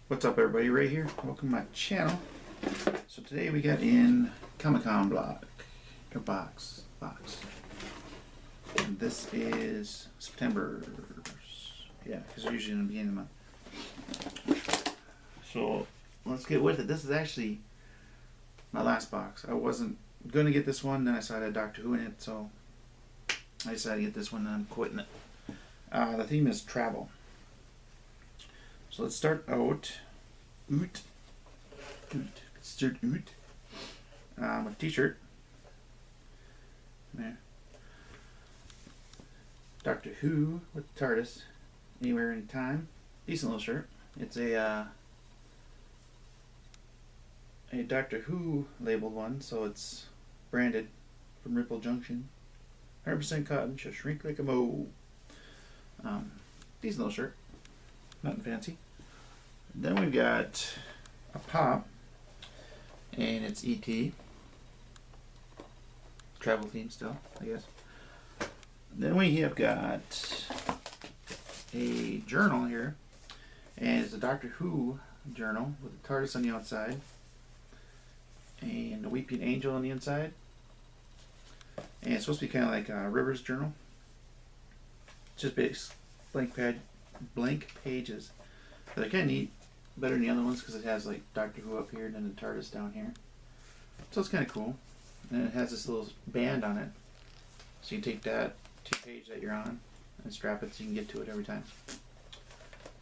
What's up, everybody? Ray here. Welcome to my channel. So today we got in Comic-Con box. And this is September. Yeah, because they're usually in the beginning of the month. So let's get with it. This is actually my last box. I wasn't going to get this one, then I saw it had Doctor Who in it, so I decided to get this one and I'm quitting it. The theme is travel. So let's start out with a t-shirt. There. Doctor Who with the TARDIS. Anywhere, anytime. Decent little shirt. It's a Doctor Who labeled one, so it's branded from Ripple Junction. 100% cotton, shall shrink like a mole. Decent little shirt. Nothing fancy. Then we've got a pop, and it's E.T. Travel theme still, I guess. Then we have got a journal here, and it's a Doctor Who journal with a TARDIS on the outside and a Weeping Angel on the inside. And it's supposed to be kind of like a River's journal. Just blank pages. But they're kind of neat, better than the other ones because it has like Doctor Who up here and then the TARDIS down here. So it's kind of cool. And it has this little band on it, so you can take that to the page that you're on and strap it so you can get to it every time.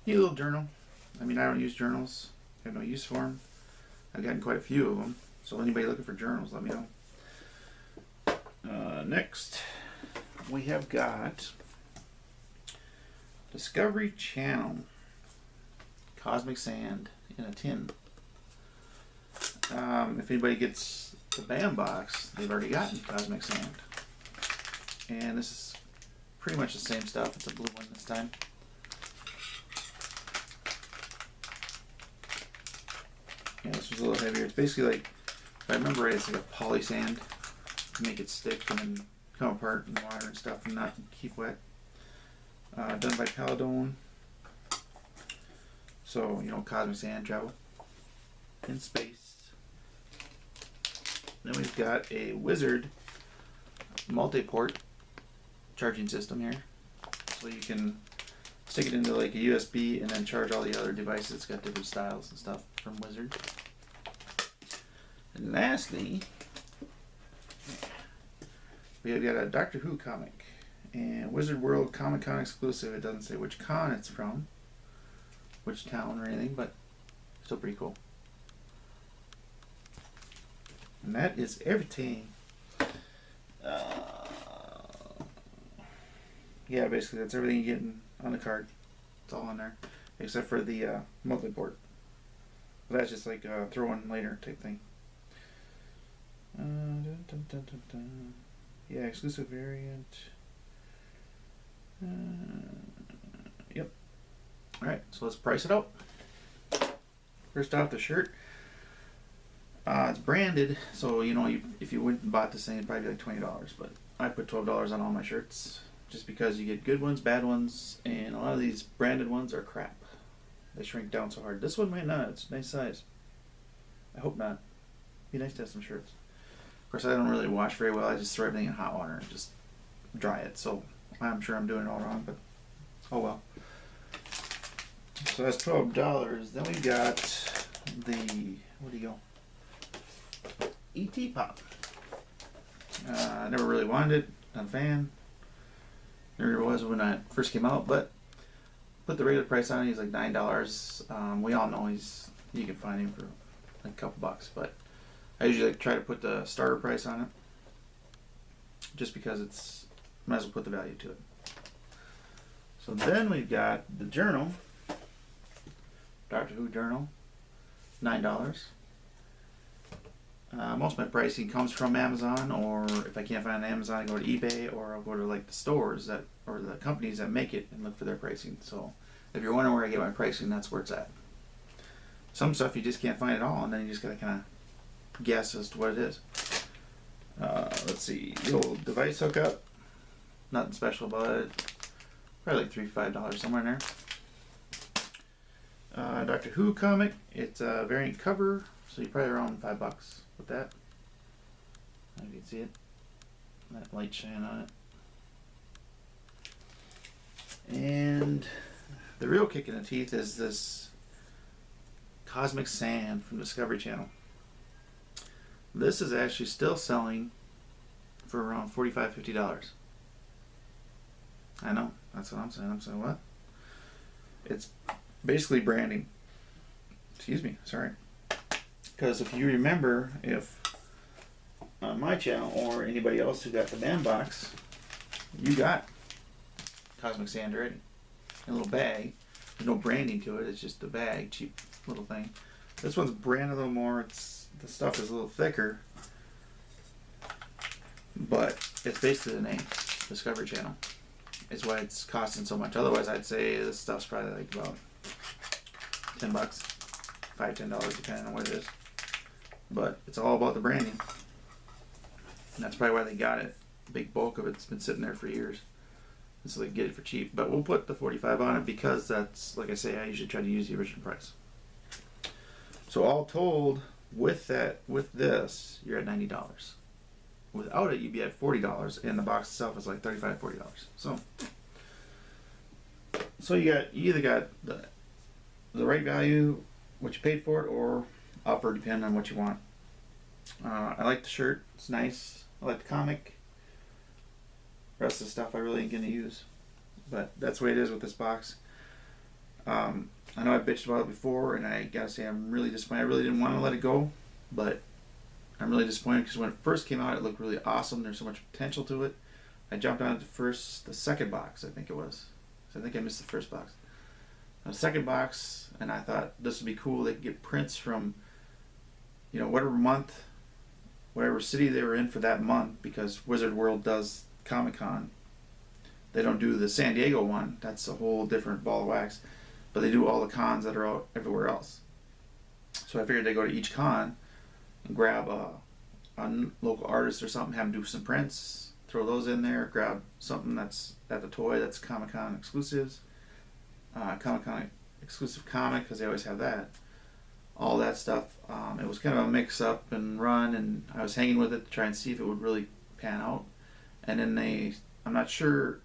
Neat little journal. I mean, I don't use journals. I have no use for them. I've gotten quite a few of them. So anybody looking for journals, let me know. Next, we have got Discovery Channel. Cosmic Sand in a tin. If anybody gets the BAM box, they've already gotten Cosmic Sand. And this is pretty much the same stuff. It's a blue one this time. Yeah, this was a little heavier. It's basically like, if I remember right, it's like a poly sand to make it stick and then come apart in water and stuff and not keep wet. Done by Paladone. So, you know, Cosmic Sand travel in space. Then we've got a Wizard multi-port charging system here. So you can stick it into like a USB and then charge all the other devices. It's got different styles and stuff from Wizard. And lastly, we have got a Doctor Who comic. And Wizard World Comic-Con exclusive. It doesn't say which con it's from, which town or anything, but still pretty cool. And that is everything. Yeah, basically that's everything you're getting on the card. It's all on there, except for the multi-port. But that's just like throw in later type thing. Yeah, exclusive variant. Yep. Alright, so let's price it out. First off, the shirt. It's branded, so you know, if you went and bought this thing, it'd probably be like $20, but I put $12 on all my shirts just because you get good ones, bad ones, and a lot of these branded ones are crap. They shrink down so hard. This one might not. It's a nice size. I hope not. Be nice to have some shirts. Of course, I don't really wash very well. I just throw everything in hot water and just dry it, so I'm sure I'm doing it all wrong, but oh well. So that's $12. Then we got the, where do you go? E.T. Pop. I never really wanted it. Not a fan. Never was when I first came out, but put the regular price on it. He's like $9. We all know you can find him for like a couple bucks, but I usually like try to put the starter price on it, just because it's, might as well put the value to it. So then we've got the journal, Doctor Who journal, $9. Most of my pricing comes from Amazon, or if I can't find it on Amazon, I go to eBay, or I'll go to like the stores that, or the companies that make it and look for their pricing. So if you're wondering where I get my pricing, that's where it's at. Some stuff you just can't find at all, and then you just gotta kind of guess as to what it is. Let's see, the old device hookup. Nothing special about it. Probably like $3-5 somewhere in there. Doctor Who comic. It's a variant cover, so you're probably around $5 with that. You can see it. That light shine on it. And the real kick in the teeth is this Cosmic Sand from Discovery Channel. This is actually still selling for around $45-50. I know, that's what I'm saying. I'm saying what? It's basically branding. Excuse me, sorry. Because if you remember, if on my channel or anybody else who got the man box, you got Cosmic Sand already in a little bag. There's no branding to it, it's just a bag, cheap little thing. This one's branded a little more. The stuff is a little thicker, but it's basically the name, Discovery Channel. It's why it's costing so much. Otherwise, I'd say this stuff's probably like about $10, $5-10, depending on what it is. But it's all about the branding. And that's probably why they got it. The big bulk of it's been sitting there for years. And so they can get it for cheap. But we'll put the $45 on it because that's, like I say, I usually try to use the original price. So all told, with this, you're at $90. Without it, you'd be at $40, and the box itself is like $35-40. So you either got the right value, what you paid for it, or upper, depending on what you want. I like the shirt; it's nice. I like the comic. The rest of the stuff I really ain't gonna use, but that's the way it is with this box. I know I bitched about it before, and I gotta say I'm really disappointed. I really didn't want to let it go, but I'm really disappointed because when it first came out, it looked really awesome. There's so much potential to it. I jumped on it the second box, I think it was. So I think I missed the first box. The second box, and I thought this would be cool. They could get prints from, whatever month, whatever city they were in for that month, because Wizard World does Comic-Con. They don't do the San Diego one. That's a whole different ball of wax. But they do all the cons that are out everywhere else. So I figured they'd go to each con and grab a local artist or something, have them do some prints, throw those in there, grab something that's at the toy that's Comic-Con exclusives, Comic-Con exclusive comic, because they always have that. All that stuff. It was kind of a mix-up and run, and I was hanging with it to try and see if it would really pan out. And then I'm not sure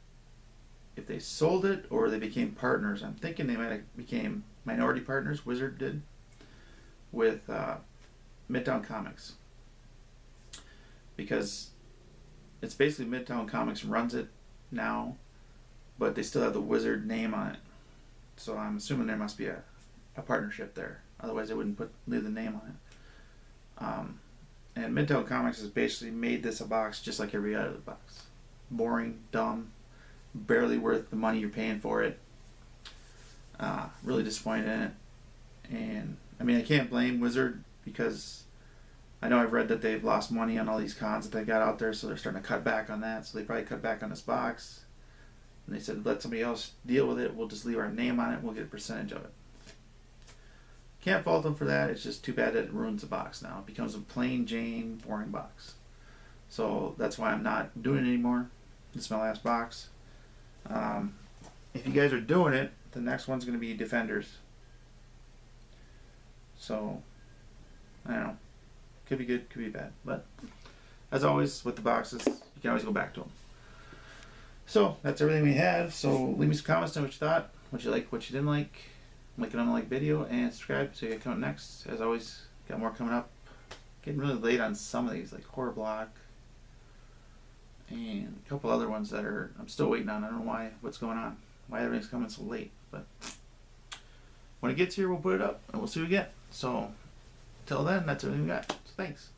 if they sold it or they became partners. I'm thinking they might have became minority partners, Wizard did, with Midtown Comics, because it's basically Midtown Comics runs it now, but they still have the Wizard name on it. So I'm assuming there must be a partnership there. Otherwise, they wouldn't leave the name on it. And Midtown Comics has basically made this a box just like every other box. Boring, dumb, barely worth the money you're paying for it. Really disappointed in it. And I mean, I can't blame Wizard, because I know I've read that they've lost money on all these cons that they got out there, so they're starting to cut back on that. So they probably cut back on this box. And they said, let somebody else deal with it. We'll just leave our name on it. We'll get a percentage of it. Can't fault them for that. It's just too bad that it ruins the box now. It becomes a plain Jane, boring box. So that's why I'm not doing it anymore. This is my last box. If you guys are doing it, the next one's going to be Defenders. So, I don't know. Could be good, could be bad. But, as always, with the boxes, you can always go back to them. So, that's everything we have. So, leave me some comments on what you thought, what you liked, what you didn't like. Like an unlike video, and subscribe so you get coming next. As always, got more coming up. Getting really late on some of these, like Horror Block, and a couple other ones that I'm still waiting on. I don't know what's going on, why everything's coming so late. But when it gets here, we'll put it up, and we'll see what we get. So, till then, that's everything we got. So, thanks.